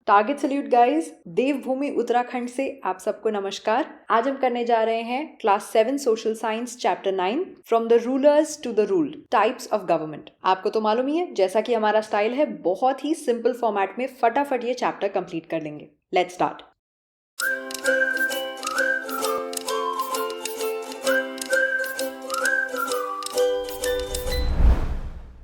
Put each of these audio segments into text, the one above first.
Target salute guys, देवभूमि उत्तराखंड से आप सबको नमस्कार। आज हम करने जा रहे हैं class 7 social science chapter 9 from the rulers to the ruled, types of government. आपको तो मालूम ही है, जैसा कि हमारा स्टाइल है, बहुत ही सिंपल फॉर्मेट में फटाफट ये चैप्टर कंप्लीट कर लेंगे। Let's start.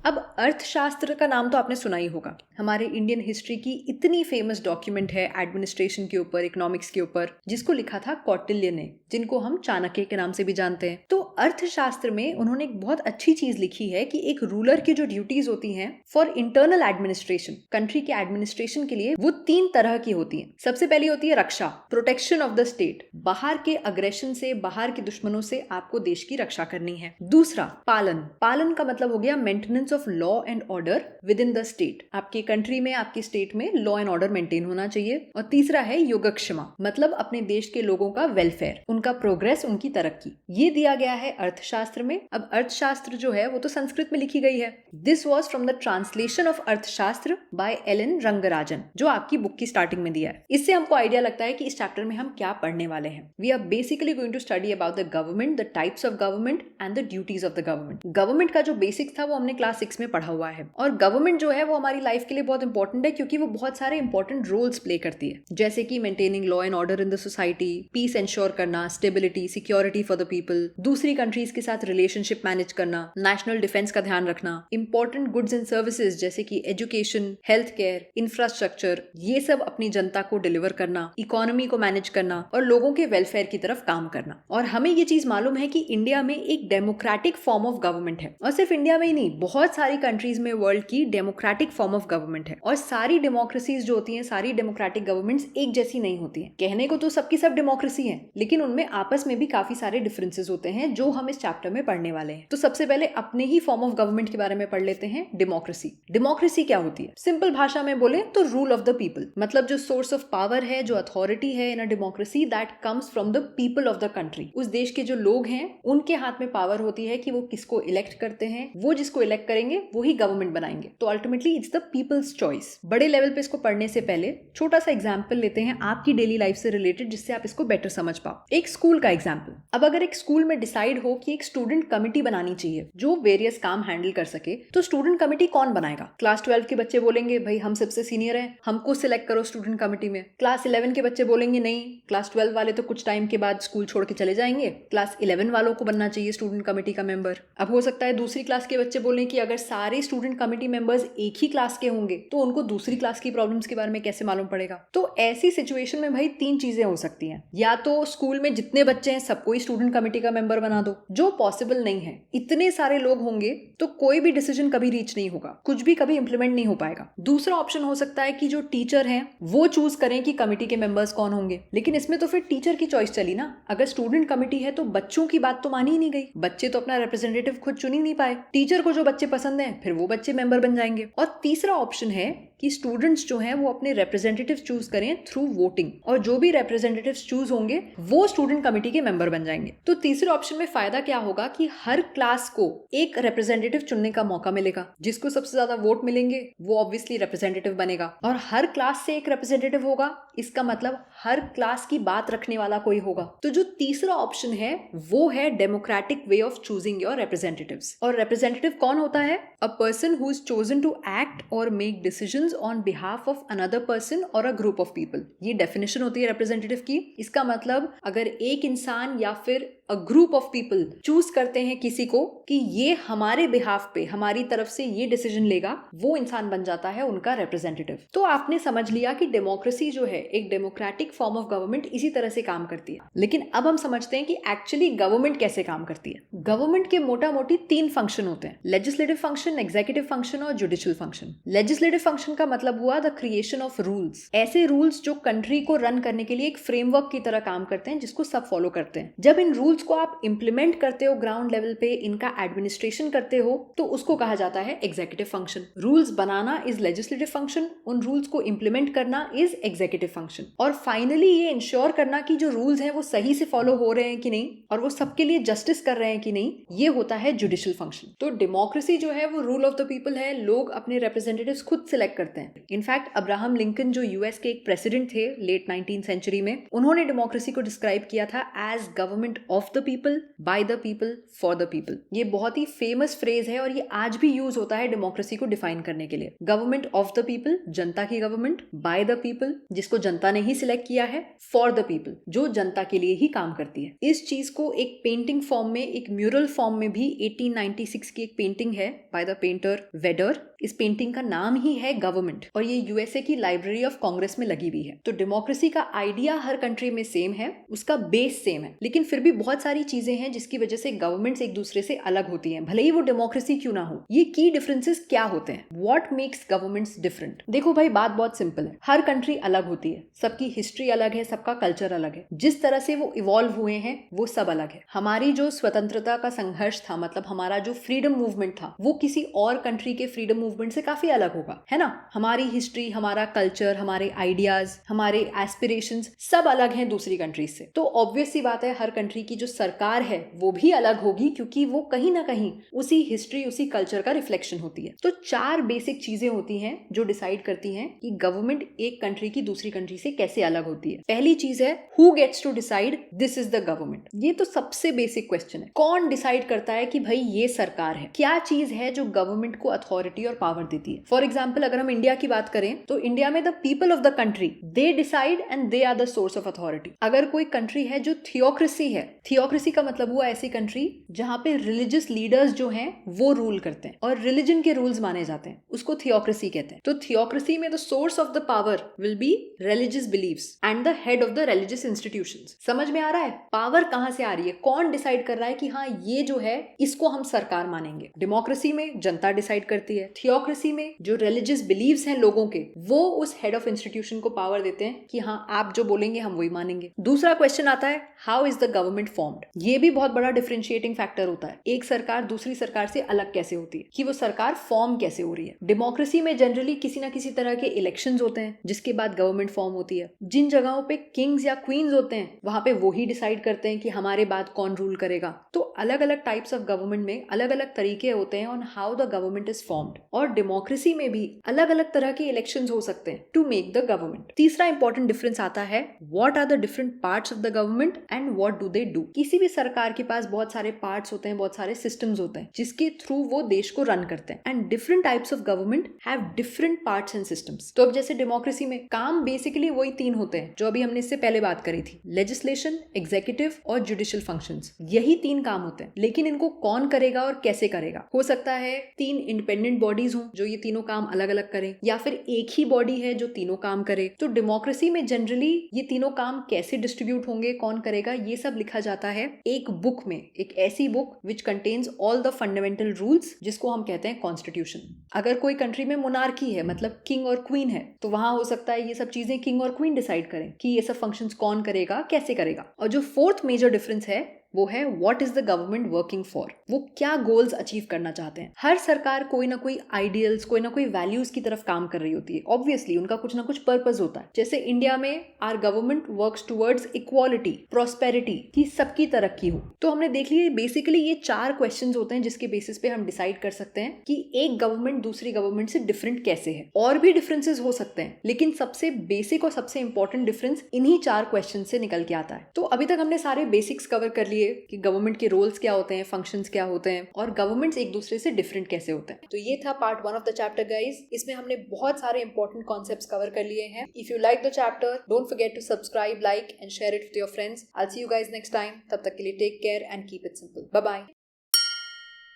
अब अर्थशास्त्र का नाम तो आपने सुना ही होगा। हमारे इंडियन हिस्ट्री की इतनी फेमस डॉक्यूमेंट है एडमिनिस्ट्रेशन के ऊपर, इकोनॉमिक्स के ऊपर, जिसको लिखा था कौटिल्य ने, जिनको हम चाणक्य के नाम से भी जानते हैं। तो अर्थशास्त्र में उन्होंने एक बहुत अच्छी चीज लिखी है कि एक रूलर की जो ड्यूटीज होती हैं फॉर इंटरनल एडमिनिस्ट्रेशन, कंट्री के एडमिनिस्ट्रेशन के लिए, वो 3 तरह की होती है। सबसे पहली होती है रक्षा, प्रोटेक्शन ऑफ द स्टेट। बाहर के अग्रेशन से, बाहर के दुश्मनों से आपको देश की रक्षा करनी है। दूसरा पालन, पालन का मतलब हो गया maintenance of law and order with in the state. आपकी कंट्री में, आपकी स्टेट में लॉ एंड ऑर्डर मेंटेन होना चाहिए। और तीसरा है योगक्षेम, मतलब अपने देश के लोगों का वेलफेयर, उनका प्रोग्रेस, उनकी तरक्की। ये दिया गया है अर्थशास्त्र में। अब अर्थशास्त्र जो है वो तो संस्कृत में लिखी गई है। This was from the translation of अर्थशास्त्र बाय एलन रंगराजन, जो आपकी बुक की स्टार्टिंग में दिया है। इससे हमको आइडिया लगता है कि इस चैप्टर में हम क्या पढ़ने वाले हैं। We are basically going to study about the government, the types of government and the duties of the government. Government का जो बेसिक था वो हमने क्लास 6 में पढ़ा हुआ है। और गवर्नमेंट जो है वो हमारी लाइफ के लिए बहुत इंपॉर्टेंट है, क्योंकि वो बहुत सारे इंपॉर्टेंट रोल्स प्ले करती है, जैसे कि maintaining law and order in the society, peace ensure करना, stability, security for the people, दूसरी कंट्रीज के साथ रिलेशनशिप मैनेज करना, नेशनल डिफेंस का ध्यान रखना, इंपॉर्टेंट गुड्स एंड सर्विसेज जैसे कि एजुकेशन, हेल्थ केयर, इंफ्रास्ट्रक्चर, ये सब अपनी जनता को डिलीवर करना, इकोनॉमी को मैनेज करना और लोगों के वेलफेयर की तरफ काम करना। और हमें ये चीज मालूम है कि इंडिया में एक डेमोक्रेटिक फॉर्म ऑफ गवर्नमेंट है, और सिर्फ इंडिया में ही नहीं, बहुत सारी कंट्रीज में वर्ल्ड की डेमोक्रेटिक फॉर्म ऑफ गवर्नमेंट है। और सारी डेमोक्रेसीज जो होती हैं, सारी डेमोक्रेटिक गवर्नमेंट्स एक जैसी नहीं होती हैं। कहने को तो सबकी सब डेमोक्रेसी है, लेकिन उनमें आपस में भी काफी सारे डिफरेंसेस होते हैं, जो हम इस चैप्टर में पढ़ने वाले हैं। तो सबसे पहले अपने ही फॉर्म ऑफ गवर्नमेंट के बारे में पढ़ लेते हैं, डेमोक्रेसी। डेमोक्रेसी क्या होती है? सिंपल भाषा में बोले तो रूल ऑफ द पीपल, मतलब जो सोर्स ऑफ पावर है, जो अथॉरिटी है in a democracy, that comes from the people of the country. उस देश के जो लोग हैं उनके हाथ में पावर होती है कि वो किसको इलेक्ट करते हैं। वो जिसको इलेक्ट करेंगे वही गवर्नमेंट बनाएंगे। तो ultimately it's the people's choice. बड़े लेवल पे इसको पढ़ने से पहले छोटा सा एग्जांपल लेते हैं आपकी डेली लाइफ से रिलेटेड, जिससे आप इसको बेटर समझ पाओ। एक स्कूल का एग्जांपल। अब अगर एक स्कूल में डिसाइड हो कि एक स्टूडेंट कमिटी बनानी चाहिए जो वेरियस काम हैंडल कर सके, तो स्टूडेंट कमिटी कौन बनाएगा? क्लास 12 के बच्चे बोलेंगे भाई हम सबसे सीनियर हैं, हमको सिलेक्ट करो स्टूडेंट कमिटी में। क्लास 11 के बच्चे बोलेंगे नहीं, क्लास 12 वाले तो कुछ टाइम के बाद स्कूल छोड़ के चले जाएंगे, क्लास 11 वालों को बनना चाहिए स्टूडेंट कमिटी का मेंबर। अब हो सकता है दूसरी क्लास के बच्चे बोलें कि अगर सारे स्टूडेंट कमिटी मेंबर्स एक ही क्लास के होंगे तो उनको दूसरी क्लास की प्रॉब्लम्स के बारे में कैसे मालूम पड़ेगा? तो ऐसी सिचुएशन में भाई 3 चीजें हो सकती हैं। या तो स्कूल में जितने बच्चे हैं सबको ही स्टूडेंट कमिटी का मेंबर बना दो, जो पॉसिबल नहीं है। इतने सारे लोग होंगे तो कोई भी डिसीजन कभी रीच नहीं होगा, कुछ भी कभी इंप्लीमेंट नहीं हो पाएगा। दूसरा ऑप्शन हो सकता है कि जो टीचर हैं वो चूज करें कि कमिटी के मेंबर्स कौन होंगे, लेकिन इसमें तो फिर टीचर की चॉइस चली ना। अगर स्टूडेंट कमिटी है तो बच्चों की बात तो मानी ही नहीं गई, बच्चे तो अपना रिप्रेजेंटेटिव खुद चुन ही नहीं पाए। टीचर को जो बच्चे पसंद है फिर वो बच्चे मेंबर बन जाएंगे। और तीसरा ऑप्शन है कि स्टूडेंट्स जो हैं वो अपने रिप्रेजेंटेटिव चूज करें थ्रू वोटिंग, और जो भी रिप्रेजेंटेटिव्स चूज होंगे वो स्टूडेंट कमिटी के मेंबर बन जाएंगे। तो तीसरे ऑप्शन में फायदा क्या होगा कि हर क्लास को एक रिप्रेजेंटेटिव चुनने का मौका मिलेगा। जिसको सबसे ज्यादा वोट मिलेंगे वो ऑब्वियसली रिप्रेजेंटेटिव बनेगा, और हर क्लास से एक रिप्रेजेंटेटिव होगा, इसका मतलब हर क्लास की बात रखने वाला कोई होगा। तो जो तीसरा ऑप्शन है वो है democratic way of choosing your representatives. और रिप्रेजेंटेटिव कौन होता है? A person who is chosen to act और make decisions on behalf of another person or a group of people। ये डेफिनेशन होती है रिप्रेजेंटेटिव की। इसका मतलब अगर एक इंसान या फिर a group of people choose करते हैं किसी को कि ये हमारे बिहाफ पे, हमारी तरफ से ये डिसीजन लेगा, वो इंसान बन जाता है उनका रिप्रेजेंटेटिव। तो आपने समझ लिया कि डेमोक्रेसी जो है, एक डेमोक्रेटिक फॉर्म ऑफ गवर्नमेंट, इसी तरह से काम करती है। लेकिन अब हम समझते हैं कि एक्चुअली गवर्नमेंट कैसे काम करती है। गवर्नमेंट के मोटा मोटी 3 फंक्शन होते हैं, लेजिस्लेटिव फंक्शन, एग्जीक्यूटिव फंक्शन और जुडिशियल फंक्शन। लेजिस्लेटिव फंक्शन का मतलब हुआ द क्रिएशन ऑफ रूल्स, ऐसे रूल्स जो कंट्री को रन करने के लिए एक फ्रेमवर्क की तरह काम करते हैं, जिसको सब फॉलो करते हैं। जब इन रूल्स रूल्स को आप इम्प्लीमेंट करते हो ग्राउंड लेवल पे, इनका एडमिनिस्ट्रेशन करते हो, तो उसको कहा जाता है executive function. Rules banana is legislative function, उन रूल्स को इम्प्लीमेंट करना इज एग्जीक्यूटिव फंक्शन, और फाइनली ये इंश्योर करना कि जो रूल्स हैं वो सही से फॉलो हो रहे हैं कि नहीं और वो सबके लिए जस्टिस कर रहे हैं कि नहीं, ये होता है जुडिशियल फंक्शन। तो डेमोक्रेसी जो है वो रूल ऑफ द पीपल है, लोग अपने रिप्रेजेंटेटिव्स खुद सिलेक्ट करते हैं। इनफैक्ट अब्राहम लिंकन जो यूएस के एक प्रेसिडेंट थे लेट 19th सेंचुरी में, उन्होंने डेमोक्रेसी को डिस्क्राइब किया था as government of the people, by the people, for the people. ये बहुत ही फेमस फ्रेज है और ये आज भी यूज होता है डेमोक्रेसी को डिफाइन करने के लिए। गवर्नमेंट ऑफ द पीपल, जनता की गवर्नमेंट, बाय द पीपल, जिसको जनता ने ही सिलेक्ट किया है, फॉर द पीपल, जो जनता के लिए ही काम करती है। इस चीज को एक पेंटिंग फॉर्म में, एक म्यूरल फॉर्म में भी 1896 की एक पेंटिंग है बाय द पेंटर वेडर, इस पेंटिंग का नाम ही है गवर्नमेंट और ये यूएसए की लाइब्रेरी ऑफ कांग्रेस में लगी हुई है। तो डेमोक्रेसी का आइडिया हर कंट्री में सेम है, उसका बेस सेम है, लेकिन फिर भी बहुत सारी चीजें हैं जिसकी वजह से गवर्नमेंट्स एक दूसरे से अलग होती हैं, भले ही वो डेमोक्रेसी क्यों ना हो। ये की डिफरेंसेस क्या होते हैं? What makes governments different? देखो भाई, बात बहुत सिंपल है, हर कंट्री अलग होती है, सबकी हिस्ट्री अलग है, सबका कल्चर अलग है, जिस तरह से वो इवॉल्व हुए हैं वो सब अलग है। हमारी जो स्वतंत्रता का संघर्ष था, मतलब हमारा जो फ्रीडम मूवमेंट था, वो किसी और कंट्री के फ्रीडम मूवमेंट से काफी अलग होगा, है ना। हमारी हिस्ट्री, हमारा कल्चर, हमारे आइडियाज, हमारे एस्पिरेशंस सब अलग हैं दूसरी कंट्रीज से। तो ऑब्वियस सी बात है, हर कंट्री की जो सरकार है वो भी अलग होगी, क्योंकि वो कहीं ना कहीं उसी हिस्ट्री, उसी कल्चर का रिफ्लेक्शन होती है। तो 4 बेसिक चीजें होती हैं जो डिसाइड करती हैं कि गवर्नमेंट एक कंट्री की दूसरी कंट्री से कैसे अलग होती है। पहली चीज है, who gets to decide this is the government. ये तो सबसे बेसिक क्वेश्चन है, कौन डिसाइड करता है कि भाई ये सरकार है? क्या चीज है जो गवर्नमेंट को अथॉरिटी और पावर देती है? फॉर एग्जाम्पल, अगर हम इंडिया की बात करें तो इंडिया में the people of the country they decide and they are the source of authority. अगर कोई कंट्री है जो थियोक्रेसी है, थियोक्रेसी का मतलब हुआ ऐसी कंट्री जहां पे रिलीजियस लीडर्स जो हैं वो रूल करते हैं और रिलीजन के रूल्स माने जाते हैं, उसको थियोक्रेसी कहते हैं। तो थियोक्रेसी में the source of the power will be religious believes and the head of the religious institutions. समझ में आ रहा है पावर कहां से आ रही है? कौन डिसाइड कर रहा है कि हाँ ये जो है इसको हम सरकार मानेंगे? डेमोक्रेसी में जनता डिसाइड करती है, थियोक्रेसी में जो रिलीजियस बिलीव्स हैं लोगों के, वो उस हेड ऑफ इंस्टीट्यूशन को पावर देते हैं कि हाँ आप जो बोलेंगे हम वही मानेंगे। दूसरा क्वेश्चन आता है, how is the government formed? ये भी बहुत बड़ा डिफरेंशिएटिंग फैक्टर होता है। एक सरकार दूसरी सरकार से अलग कैसे होती है, कि वो सरकार फॉर्म कैसे हो रही है। डेमोक्रेसी में जनरली किसी ना किसी तरह के इलेक्शंस होते हैं जिसके बाद गवर्नमेंट फॉर्म होती है। जिन जगहों पे किंग्स या क्वींस होते हैं वहां पे वो ही डिसाइड करते हैं कि हमारे बाद कौन रूल करेगा। तो अलग अलग टाइप्स ऑफ गवर्नमेंट में अलग अलग तरीके होते हैं on how the government is formed. और डेमोक्रेसी में भी अलग अलग तरह के इलेक्शंस हो सकते हैं टू मेक द गवर्नमेंट। तीसरा इंपॉर्टेंट डिफरेंस आता है, what are the different parts of the government and what do they do. किसी भी सरकार के पास बहुत सारे पार्ट्स होते हैं, बहुत सारे सिस्टम्स होते हैं जिसके थ्रू वो देश को रन करते हैं, and different types of government have different parts and systems. तो अब जैसे डेमोक्रेसी में काम बेसिकली वही 3 होते हैं जो अभी हमने इससे पहले बात करी थी, लेजिस्लेशन, एग्जीक्यूटिव और जुडिशियल फंक्शंस। यही 3 काम होते हैं, लेकिन इनको कौन करेगा और कैसे करेगा? हो सकता है 3 इंडिपेंडेंट बॉडीज हों जो ये तीनों काम अलग अलग करें, या फिर एक ही बॉडी है जो तीनों काम करे। तो डेमोक्रेसी में जनरली ये तीनों काम कैसे डिस्ट्रीब्यूट होंगे, कौन करेगा, ये सब लिखा जाता है एक बुक में, एक ऐसी book which contains all the fundamental rules, जिसको हम कहते हैं कॉन्स्टिट्यूशन। अगर कोई कंट्री में मोनार्की है, मतलब किंग और क्वीन है, तो वहां हो सकता है ये सब चीजें किंग और क्वीन डिसाइड करें कि ये सब फंक्शंस कौन करेगा, कैसे करेगा। और जो 4th मेजर डिफरेंस है वो है what is the government working for. वो क्या गोल्स अचीव करना चाहते हैं। हर सरकार कोई ना कोई आइडियल्स, कोई ना कोई वैल्यूज की तरफ काम कर रही होती है। ऑब्वियसली उनका कुछ ना कुछ पर्पस होता है। जैसे इंडिया में our government works towards equality, prosperity, की सबकी तरक्की हो। तो हमने देख लिया बेसिकली ये 4 क्वेश्चंस होते हैं जिसके बेसिस पे हम डिसाइड कर सकते हैं कि एक गवर्नमेंट दूसरी गवर्नमेंट से डिफरेंट कैसे है। और भी डिफरेंसेस हो सकते हैं, लेकिन सबसे बेसिक और सबसे इंपॉर्टेंट डिफरेंस इन्हीं 4 क्वेश्चन से निकल के आता है। तो अभी तक हमने सारे बेसिक्स कवर कर लिए कि गवर्नमेंट के रोल्स क्या होते हैं, फंक्शंस क्या होते हैं और गवर्नमेंट्स एक दूसरे से डिफरेंट कैसे होते हैं। तो ये था part 1 of the chapter guys. इसमें हमने बहुत सारे इंपॉर्टेंट कॉन्सेप्ट्स कवर कर लिए हैं। If you like the chapter, don't forget to subscribe, like and share it with your friends. I will see you guys next time. तब तक के लिए take care and keep it simple. Bye bye.